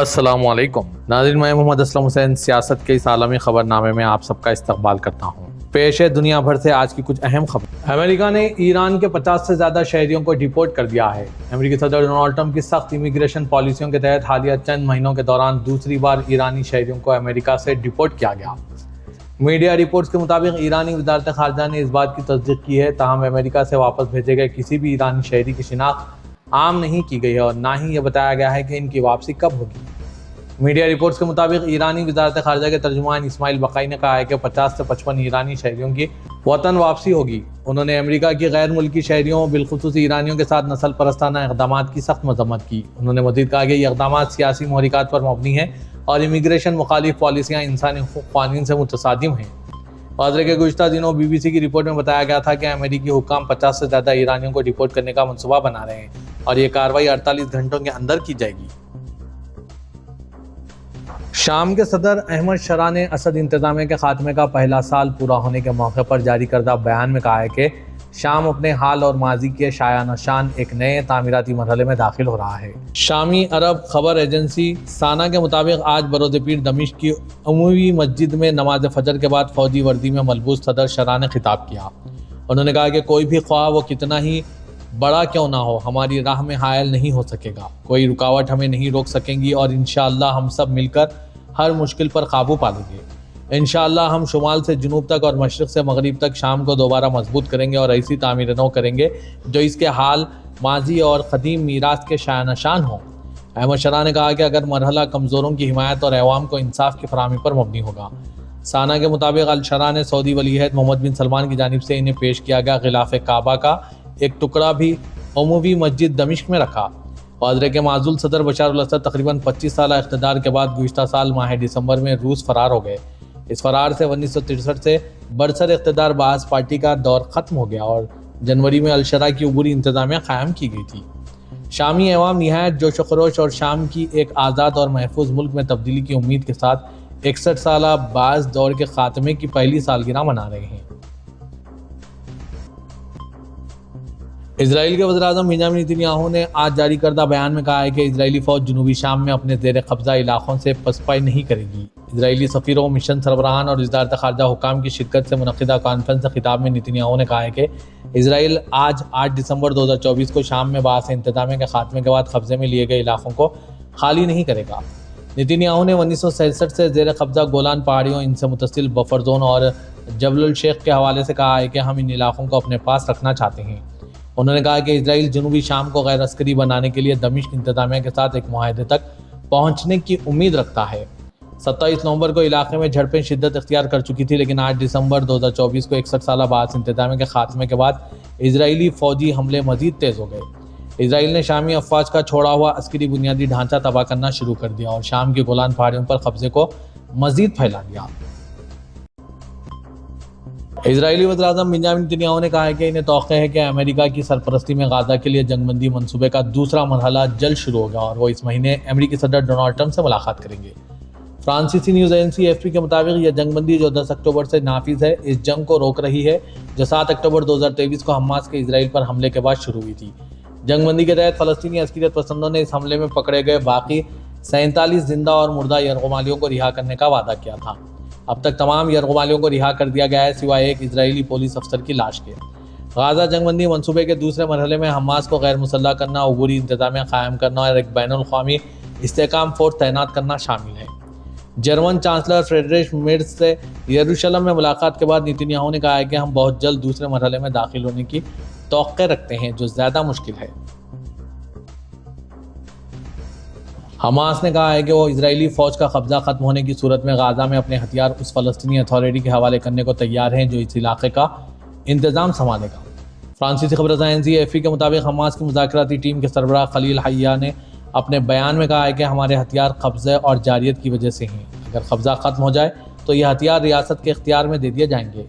السلام علیکم ناظرین، میں محمد اسلم حسین سیاست کے اس عالمی خبر نامے میں آپ سب کا استقبال کرتا ہوں۔ پیش ہے دنیا بھر سے آج کی کچھ اہم خبر۔ امریکہ نے ایران کے 50 سے زیادہ شہریوں کو ڈیپورٹ کر دیا ہے۔ امریکی صدر ڈونلڈ ٹرمپ کی سخت امیگریشن پالیسیوں کے تحت حالیہ چند مہینوں کے دوران دوسری بار ایرانی شہریوں کو امریکہ سے ڈیپورٹ کیا گیا۔ میڈیا رپورٹس کے مطابق ایرانی وزارت خارجہ نے اس بات کی تصدیق کی ہے، تاہم امریکہ سے واپس بھیجے گئے کسی بھی ایرانی شہری کی شناخت عام نہیں کی گئی ہے اور نہ ہی یہ بتایا گیا ہے کہ ان کی واپسی کب ہوگی۔ میڈیا رپورٹس کے مطابق ایرانی وزارت خارجہ کے ترجمان اسماعیل بقائی نے کہا ہے کہ 50 سے 55 ایرانی شہریوں کی وطن واپسی ہوگی۔ انہوں نے امریکہ کی غیر ملکی شہریوں بالخصوص ایرانیوں کے ساتھ نسل پرستانہ اقدامات کی سخت مذمت کی۔ انہوں نے مزید کہا کہ یہ اقدامات سیاسی محرکات پر مبنی ہیں اور امیگریشن مخالف پالیسیاں انسانی حقوق قوانین سے متصادم ہیں۔ واضح کہ گزشتہ دنوں بی بی سی کی رپورٹ میں بتایا گیا تھا کہ امریکی حکام 50 سے زیادہ ایرانیوں کو ڈیپورٹ کرنے کا منصوبہ بنا رہے ہیں اور یہ کارروائی 48 گھنٹوں کے اندر کی جائے گی۔ شام کے صدر احمد شرح نے اسد انتظامیہ کے خاتمے کا پہلا سال پورا ہونے کے موقع پر جاری کردہ بیان میں کہا ہے کہ شام اپنے حال اور ماضی کے شایع نشان ایک نئے تعمیراتی مرحلے میں داخل ہو رہا ہے۔ شامی عرب خبر ایجنسی سانا کے مطابق آج بروز پیر دمشق کی عمومی مسجد میں نماز فجر کے بعد فوجی وردی میں ملبوس صدر شرح نے خطاب کیا۔ انہوں نے کہا کہ کوئی بھی خواہ وہ کتنا ہی بڑا کیوں نہ ہو ہماری راہ میں حائل نہیں ہو سکے گا، کوئی رکاوٹ ہمیں نہیں روک سکیں گی اور انشاءاللہ ہم سب مل کر ہر مشکل پر قابو پا لیں گے۔ انشاءاللہ ہم شمال سے جنوب تک اور مشرق سے مغرب تک شام کو دوبارہ مضبوط کریں گے اور ایسی تعمیر نو کریں گے جو اس کے حال، ماضی اور قدیم میراث کے شایع نشان ہوں۔ احمد شرح نے کہا کہ اگر مرحلہ کمزوروں کی حمایت اور عوام کو انصاف کی فراہمی پر مبنی ہوگا۔ سانا کے مطابق الشرح نے سعودی ولی عہد محمد بن سلمان کی جانب سے انہیں پیش کیا گیا غلاف کعبہ کا ایک ٹکڑا بھی عمومی مسجد دمشق میں رکھا۔ واضح کہ معزول صدر بشار الاسد تقریباً 25 سالہ اقتدار کے بعد گزشتہ سال ماہ دسمبر میں روس فرار ہو گئے۔ اس فرار سے 1963 سے برسر اقتدار باعث پارٹی کا دور ختم ہو گیا اور جنوری میں الشرح کی عبوری انتظامیہ قائم کی گئی تھی۔ شامی عوام نہایت جوش و خروش اور شام کی ایک آزاد اور محفوظ ملک میں تبدیلی کی امید کے ساتھ 61 سالہ باعث دور کے خاتمے کی پہلی سالگرہ منا رہے ہیں۔ اسرائیل کے وزیراعظم بنیامین نیتن یاہو نے آج جاری کردہ بیان میں کہا ہے کہ اسرائیلی فوج جنوبی شام میں اپنے زیر قبضہ علاقوں سے پسپائی نہیں کرے گی۔ اسرائیلی سفیروں، مشن سربراہان اور وزارت خارجہ حکام کی شرکت سے منعقدہ کانفرنس سے خطاب میں نیتن یاہو نے کہا ہے کہ اسرائیل آج 8 دسمبر 2024 کو شام میں باعث انتظامیہ کے خاتمے کے بعد قبضے میں لیے گئے علاقوں کو خالی نہیں کرے گا۔ نیتن یاہو نے 1967 سے زیر قبضہ گولان پہاڑیوں، ان سے متصل بفر زون اور جبل الشیخ کے حوالے سے کہا ہے کہ ہم ان علاقوں کو اپنے پاس رکھنا چاہتے ہیں۔ انہوں نے کہا کہ اسرائیل جنوبی شام کو غیر عسکری بنانے کے لیے دمشق انتظامیہ کے ساتھ ایک معاہدے تک پہنچنے کی امید رکھتا ہے۔ 27 نومبر کو علاقے میں جھڑپیں شدت اختیار کر چکی تھی، لیکن 8 دسمبر 2024 کو 61 سالہ باعث انتظامیہ کے خاتمے کے بعد اسرائیلی فوجی حملے مزید تیز ہو گئے۔ اسرائیل نے شامی افواج کا چھوڑا ہوا عسکری بنیادی ڈھانچہ تباہ کرنا شروع کر دیا اور شام کی گولان پہاڑیوں پر قبضے کو مزید پھیلا دیا۔ اسرائیلی وزیراعظم بنیامین نیتن یاہو نے کہا ہے کہ انہیں توقع ہے کہ امریکہ کی سرپرستی میں غزہ کے لیے جنگ بندی منصوبے کا دوسرا مرحلہ جلد شروع ہوگا اور وہ اس مہینے امریکی صدر ڈونلڈ ٹرمپ سے ملاقات کریں گے۔ فرانسیسی نیوز ایجنسی AFP کے مطابق یہ جنگ بندی جو 10 اکتوبر سے نافذ ہے اس جنگ کو روک رہی ہے جو 7 اکتوبر 2023 کو حماس کے اسرائیل پر حملے کے بعد شروع ہوئی تھی۔ جنگ بندی کے تحت فلسطینی عسکریت پسندوں نے اس حملے میں پکڑے گئے باقی 47 زندہ اور مردہ یرغمالیوں کو رہا کرنے کا وعدہ کیا تھا۔ اب تک تمام یرغمالیوں کو رہا کر دیا گیا ہے سوائے ایک اسرائیلی پولیس افسر کی لاش کے۔ غزہ جنگ بندی منصوبے کے دوسرے مرحلے میں حماس کو غیر مسلح کرنا، عبوری انتظامیہ قائم کرنا اور ایک بین الاقوامی استحکام فورس تعینات کرنا شامل ہے۔ جرمن چانسلر فریڈریش مرز سے یروشلم میں ملاقات کے بعد نیتن یاہو نے کہا ہے کہ ہم بہت جلد دوسرے مرحلے میں داخل ہونے کی توقع رکھتے ہیں جو زیادہ مشکل ہے۔ حماس نے کہا ہے کہ وہ اسرائیلی فوج کا قبضہ ختم ہونے کی صورت میں غزہ میں اپنے ہتھیار اس فلسطینی اتھارٹی کے حوالے کرنے کو تیار ہیں جو اس علاقے کا انتظام سنبھالے گا۔ فرانسیسی خبر رساں ایجنسی AFP کے مطابق حماس کی مذاکراتی ٹیم کے سربراہ خلیل حیا نے اپنے بیان میں کہا ہے کہ ہمارے ہتھیار قبضے اور جاریت کی وجہ سے ہیں، اگر قبضہ ختم ہو جائے تو یہ ہتھیار ریاست کے اختیار میں دے دیے جائیں گے۔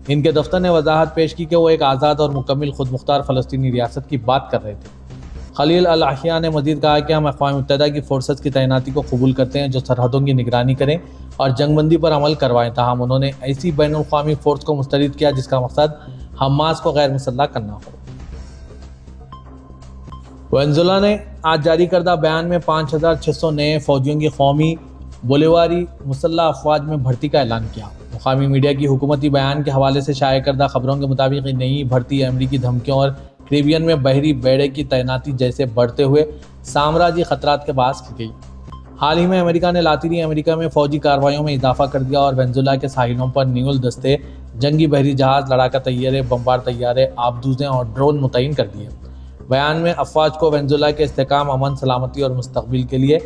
ان کے دفتر نے وضاحت پیش کی کہ وہ ایک آزاد اور مکمل خود مختار فلسطینی ریاست کی بات کر رہے تھے۔ خلیل الحیا نے مزید کہا کہ ہم اقوام متحدہ کی فورسز کی تعیناتی کو قبول کرتے ہیں جو سرحدوں کی نگرانی کریں اور جنگ بندی پر عمل کروائیں، تاہم انہوں نے ایسی بین الاقوامی فورس کو مسترد کیا جس کا مقصد حماس کو غیر مسلح کرنا ہو۔ وینزویلا نے آج جاری کردہ بیان میں 5,600 نئے فوجیوں کی قومی بولیواری مسلح افواج میں بھرتی کا اعلان کیا۔ مقامی میڈیا کی حکومتی بیان کے حوالے سے شائع کردہ خبروں کے مطابق یہ نئی بھرتی امریکی دھمکیوں اور کیریبین میں بحری بیڑے کی تعیناتی جیسے بڑھتے ہوئے سامراجی خطرات کے باعث کی گئی۔ حال ہی میں امریکہ نے لاطینی امریکہ میں فوجی کارروائیوں میں اضافہ کر دیا اور وینزویلا کے ساحلوں پر نیول دستے، جنگی بحری جہاز، لڑاکا طیارے، بمبار طیارے، آبدوزیں اور ڈرون متعین کر دیے۔ بیان میں افواج کو وینزویلا کے استحکام، امن، سلامتی اور مستقبل کے لیے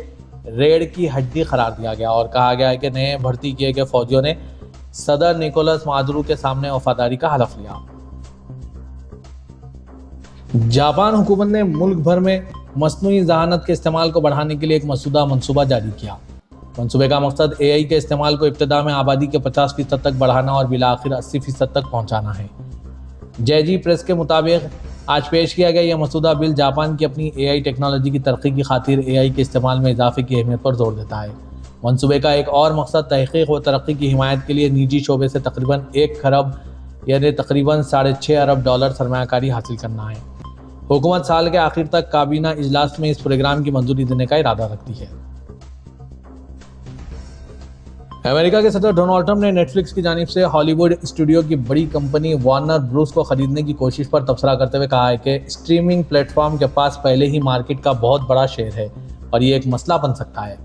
ریڑھ کی ہڈی قرار دیا گیا اور کہا گیا ہے کہ نئے بھرتی کیے گئے فوجیوں نے صدر نیکولس مادورو کے سامنے وفاداری کا حلف لیا۔ جاپان حکومت نے ملک بھر میں مصنوعی ذہانت کے استعمال کو بڑھانے کے لیے ایک مسودہ منصوبہ جاری کیا۔ منصوبے کا مقصد AI کے استعمال کو ابتدا میں آبادی کے 50% تک بڑھانا اور بالآخر 80% تک پہنچانا ہے۔ جیجی پریس کے مطابق آج پیش کیا گیا یہ مسودہ بل جاپان کی اپنی AI ٹیکنالوجی کی ترقی کی خاطر AI کے استعمال میں اضافے کی اہمیت پر زور دیتا ہے۔ منصوبے کا ایک اور مقصد تحقیق و ترقی کی حمایت کے لیے نجی شعبے سے تقریباً 1 کھرب یعنی تقریباً $6.5 ارب سرمایہ کاری حاصل کرنا ہے۔ حکومت سال کے آخر تک کابینہ اجلاس میں اس پروگرام کی منظوری دینے کا ارادہ رکھتی ہے۔ امریکہ کے صدر ڈونلڈ ٹرمپ نے نیٹ فلکس کی جانب سے ہالی ووڈ اسٹوڈیو کی بڑی کمپنی وارنر بروس کو خریدنے کی کوشش پر تبصرہ کرتے ہوئے کہا ہے کہ اسٹریمنگ پلیٹ فارم کے پاس پہلے ہی مارکیٹ کا بہت بڑا شیئر ہے اور یہ ایک مسئلہ بن سکتا ہے۔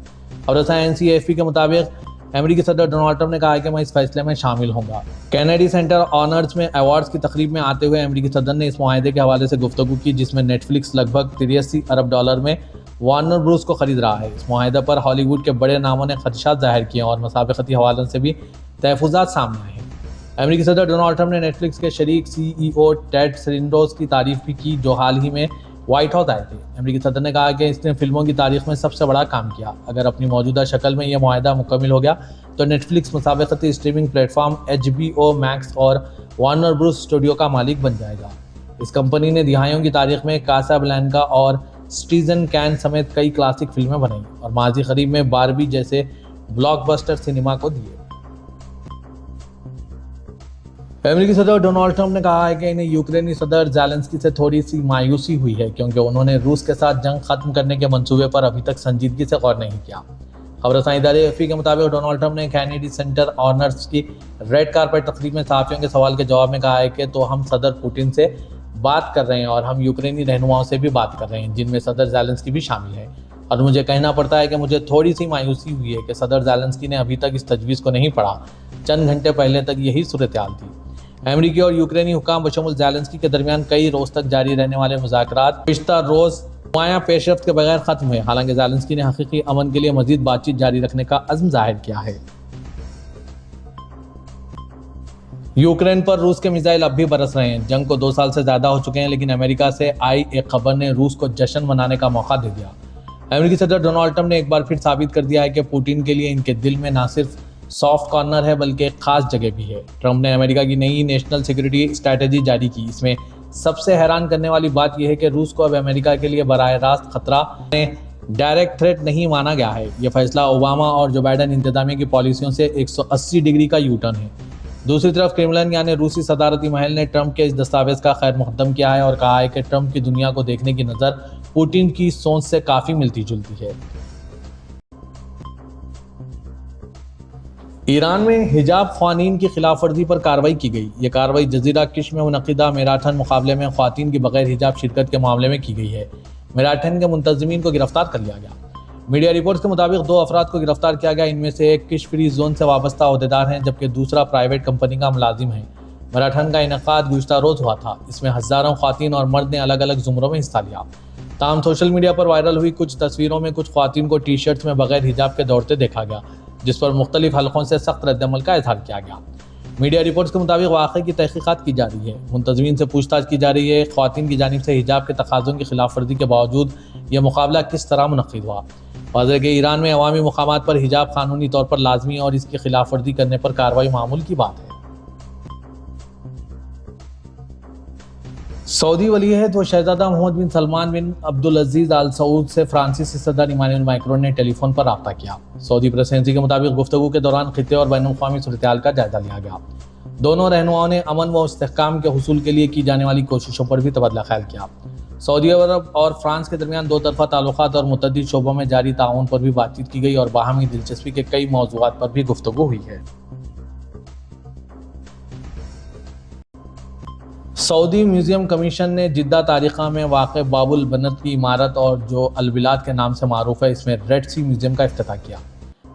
خبر رساں NCAFP کے مطابق امریکی صدر ڈونلڈ ٹرمپ نے کہا ہے کہ میں اس فیصلے میں شامل ہوں گا۔ کینیڈی سینٹر آنرز میں ایوارڈز کی تقریب میں آتے ہوئے امریکی صدر نے اس معاہدے کے حوالے سے گفتگو کی جس میں نیٹ فلکس لگ بھگ $83 ارب میں وارنر بروس کو خرید رہا ہے۔ اس معاہدے پر ہالی ووڈ کے بڑے ناموں نے خدشات ظاہر کیے اور مسابقتی حوالوں سے بھی تحفظات سامنے آئے ہیں۔ امریکی صدر ڈونلڈ ٹرمپ نے نیٹ فلکس کے شریک CEO ٹیڈ سرینڈوس کی تعریف بھی کی جو حال ہی میں وائٹ ہاؤس آئے تھے۔ امریکی صدر نے کہا کہ اس نے فلموں کی تاریخ میں سب سے بڑا کام کیا۔ اگر اپنی موجودہ شکل میں یہ معاہدہ مکمل ہو گیا تو نیٹ فلکس مسابقتی streaming plate form HBO Max اور وارنر بروس اسٹوڈیو کا مالک بن جائے گا۔ اس کمپنی نے دہائیوں کی تاریخ میں کاسابلانکا اور سٹیزن کین سمیت کئی کلاسک فلمیں بنائیں اور ماضی قریب میں باربی جیسے بلاک بسٹر سنیما کو دیے۔ امریکی صدر ڈونلڈ ٹرمپ نے کہا ہے کہ انہیں یوکرینی صدر زیلنسکی سے تھوڑی سی مایوسی ہوئی ہے کیونکہ انہوں نے روس کے ساتھ جنگ ختم کرنے کے منصوبے پر ابھی تک سنجیدگی سے غور نہیں کیا۔ خبر رساں ادارے AFP کے مطابق ڈونلڈ ٹرمپ نے کینیڈی سینٹر آنرز کی ریڈ کارپیٹ تقریب میں صحافیوں کے سوال کے جواب میں کہا ہے کہ تو ہم صدر پوٹن سے بات کر رہے ہیں اور ہم یوکرینی رہنماؤں سے بھی بات کر رہے ہیں جن میں صدر زیلنسکی بھی شامل ہے، اور مجھے کہنا پڑتا ہے کہ مجھے تھوڑی سی مایوسی ہوئی ہے کہ صدر زیلنسکی نے ابھی تک اس تجویز کو نہیں پڑھا۔ چند گھنٹے پہلے تک یہی صورتحال تھی۔ امریکی اور یوکرینی حکام بشمول زیلنسکی کے درمیان کئی روز تک جاری رہنے والے مذاکرات گزشتہ روز نمایاں پیش رفت کے بغیر ختم ہوئے، حالانکہ زیلنسکی نے حقیقی امن کے لیے مزید بات چیت جاری رکھنے کا عزم ظاہر کیا ہے۔ یوکرین پر روس کے میزائل اب بھی برس رہے ہیں۔ جنگ کو 2 سال سے زیادہ ہو چکے ہیں لیکن امریکہ سے آئی ایک خبر نے روس کو جشن منانے کا موقع دے دیا۔ امریکی صدر ڈونلڈ ٹرمپ نے ایک بار پھر ثابت کر دیا ہے کہ پوٹن کے لیے ان کے دل میں نہ صرف سافٹ کارنر ہے بلکہ ایک خاص جگہ بھی ہے۔ ٹرمپ نے امریکہ کی نئی نیشنل سیکورٹی اسٹریٹجی جاری کی۔ اس میں سب سے حیران کرنے والی بات یہ ہے کہ روس کو اب امریکہ کے لیے براہ راست خطرہ ڈائریکٹ تھریٹ نہیں مانا گیا ہے۔ یہ فیصلہ اوباما اور جو بائیڈن انتظامیہ کی پالیسیوں سے 180 ڈگری کا یو ٹرن ہے۔ دوسری طرف کرملن یعنی روسی صدارتی محل نے ٹرمپ کے اس دستاویز کا خیر مقدم کیا ہے اور کہا ہے کہ ٹرمپ کی دنیا کو دیکھنے کی نظر پوٹن کی سوچ سے کافی ملتی جلتی ہے۔ ایران میں حجاب خوانین کی خلاف ورزی پر کارروائی کی گئی۔ یہ کارروائی جزیرہ کش میں منعقدہ میراتھن مقابلے میں خواتین کی بغیر حجاب شرکت کے معاملے میں کی گئی ہے۔ میراتھن کے منتظمین کو گرفتار کر لیا گیا۔ میڈیا رپورٹس کے مطابق 2 افراد کو گرفتار کیا گیا۔ ان میں سے ایک کش فری زون سے وابستہ عہدیدار ہیں جبکہ دوسرا پرائیویٹ کمپنی کا ملازم ہے۔ میراتھن کا انعقاد گزشتہ روز ہوا تھا۔ اس میں ہزاروں خواتین اور مرد نے الگ الگ زمروں میں حصہ لیا۔ تاہم سوشل میڈیا پر وائرل ہوئی کچھ تصویروں میں کچھ خواتین کو ٹی شرٹس میں بغیر حجاب کے دوڑتے دیکھا گیا جس پر مختلف حلقوں سے سخت رد عمل کا اظہار کیا گیا۔ میڈیا رپورٹس کے مطابق واقعے کی تحقیقات کی جا رہی ہے۔ منتظمین سے پوچھ تاچھ کی جا رہی ہے۔ خواتین کی جانب سے حجاب کے تقاضوں کی خلاف ورزی کے باوجود یہ مقابلہ کس طرح منعقد ہوا۔ واضح ہے کہ ایران میں عوامی مقامات پر حجاب قانونی طور پر لازمی ہے اور اس کی خلاف ورزی کرنے پر کارروائی معمول کی بات ہے۔ سعودی ولی عہد و شہزادہ محمد بن سلمان بن عبدالعزیز آل سعود سے فرانسیسی صدر ایمانوئل میکرون نے ٹیلی فون پر رابطہ کیا۔ سعودی پریس ایجنسی کے مطابق گفتگو کے دوران خطے اور بین الاقوامی صورتحال کا جائزہ لیا گیا۔ دونوں رہنماؤں نے امن و استحکام کے حصول کے لیے کی جانے والی کوششوں پر بھی تبادلہ خیال کیا۔ سعودی عرب اور فرانس کے درمیان دو طرفہ تعلقات اور متعدد شعبوں میں جاری تعاون پر بھی بات چیت کی گئی اور باہمی دلچسپی کے کئی موضوعات پر بھی گفتگو ہوئی ہے۔ سعودی میوزیم کمیشن نے جدہ تاریخہ میں واقع باب البنت کی عمارت اور جو البلاد کے نام سے معروف ہے، اس میں ریڈ سی میوزیم کا افتتاح کیا۔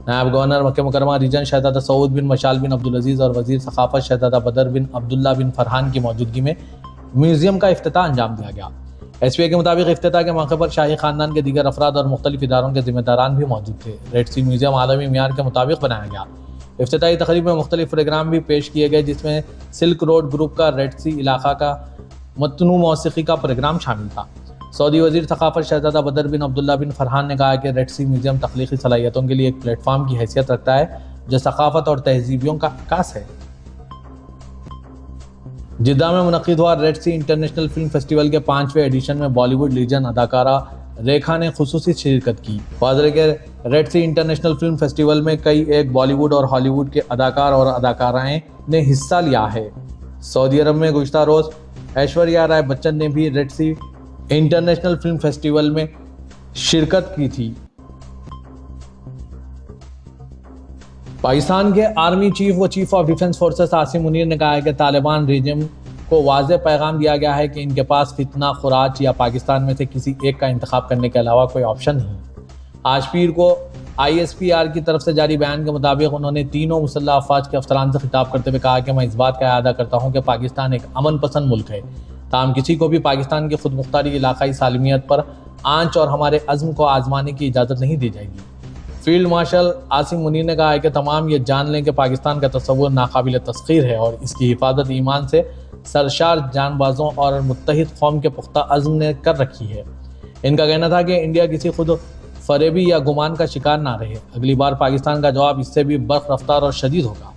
نائب گورنر مکہ مکرمہ ریجن شہزادہ سعود بن مشال بن عبدالعزیز اور وزیر ثقافت شہزادہ بدر بن عبداللہ بن فرحان کی موجودگی میں میوزیم کا افتتاح انجام دیا گیا۔ ایس پی اے کے مطابق افتتاح کے موقع پر شاہی خاندان کے دیگر افراد اور مختلف اداروں کے ذمہ داران بھی موجود تھے۔ ریڈ سی میوزیم عالمی معیار کے مطابق بنایا گیا۔ افتتاحی تقریب میں مختلف پروگرام بھی پیش کیے گئے، جس میں سلک روڈ گروپ کا ریڈ سی علاقہ کا متنوع موسیقی کا پروگرام شامل تھا۔ سعودی وزیر ثقافت شہزادہ بدر بن عبداللہ بن فرحان نے کہا کہ ریڈ سی میوزیم تخلیقی صلاحیتوں کے لیے ایک پلیٹ فارم کی حیثیت رکھتا ہے جو ثقافت اور تہذیبیوں کا عکاس ہے۔ جدہ میں منعقد ہوا ریڈ سی انٹرنیشنل فلم فیسٹیول کے 5ویں ایڈیشن میں بالی ووڈ لیجنڈ اداکارہ ریکھا نے خصوصی شرکت کی۔ واضح ہے کہ ریڈ سی انٹرنیشنل فلم فیسٹیول میں کئی ایک بالی ووڈ اور ہالی ووڈ کے اداکار اور اداکارائیں نے حصہ لیا ہے۔ سعودی عرب میں گزشتہ روز ایشوریہ رائے بچن نے بھی ریڈ سی انٹرنیشنل فلم فیسٹیول میں شرکت کی تھی۔ پاکستان کے آرمی چیف و chief of defence forces Asim Munir نے کہا ہے کہ طالبان رجم کو واضح پیغام دیا گیا ہے کہ ان کے پاس فتنہ خوراک یا پاکستان میں سے کسی ایک کا انتخاب کرنے کے علاوہ کوئی آپشن نہیں۔ آج پیر کو ISPR کی طرف سے جاری بیان کے مطابق انہوں نے تینوں مسلح افواج کے افسران سے خطاب کرتے ہوئے کہا کہ میں اس بات کا اعادہ کرتا ہوں کہ پاکستان ایک امن پسند ملک ہے، تاہم کسی کو بھی پاکستان کی خود مختاری علاقائی سالمیت پر آنچ اور ہمارے عزم کو آزمانے کی اجازت نہیں دی جائے گی۔ فیلڈ مارشل عاصم منیر نے کہا ہے کہ تمام یہ جان لیں کہ پاکستان کا تصور ناقابل تسخیر ہے اور اس کی حفاظت ایمان سے سرشار جان بازوں اور متحد قوم کے پختہ عزم نے کر رکھی ہے۔ ان کا کہنا تھا کہ انڈیا کسی خود فریبی یا گمان کا شکار نہ رہے، اگلی بار پاکستان کا جواب اس سے بھی برق رفتار اور شدید ہوگا۔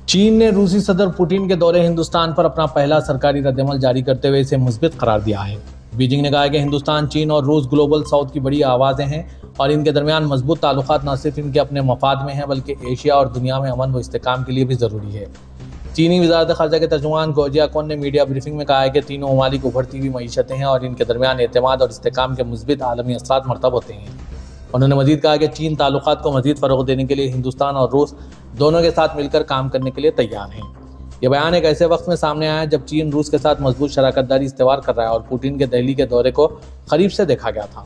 چین نے روسی صدر پوٹین کے دورے ہندوستان پر اپنا پہلا سرکاری ردعمل جاری کرتے ہوئے اسے مثبت قرار دیا ہے۔ بیجنگ نے کہا کہ ہندوستان، چین اور روس گلوبل ساؤتھ کی بڑی آوازیں ہیں اور ان کے درمیان مضبوط تعلقات نہ صرف ان کے اپنے مفاد میں ہیں بلکہ ایشیا اور دنیا میں امن و استحکام کے لیے بھی ضروری ہے۔ چینی وزارت خارجہ کے ترجمان گو جیاکون نے میڈیا بریفنگ میں کہا ہے کہ تینوں ممالک ابھرتی ہوئی معیشتیں ہیں اور ان کے درمیان اعتماد اور استحکام کے مثبت عالمی اثرات مرتب ہوتے ہیں۔ انہوں نے مزید کہا کہ چین تعلقات کو مزید فروغ دینے کے لیے ہندوستان اور روس دونوں کے ساتھ مل کر کام کرنے کے لیے تیار ہیں۔ یہ بیان ایک ایسے وقت میں سامنے آیا ہے جب چین روس کے ساتھ مضبوط شراکت داری استوار کر رہا ہے اور پوٹین کے دہلی کے دورے کو قریب سے دیکھا گیا تھا۔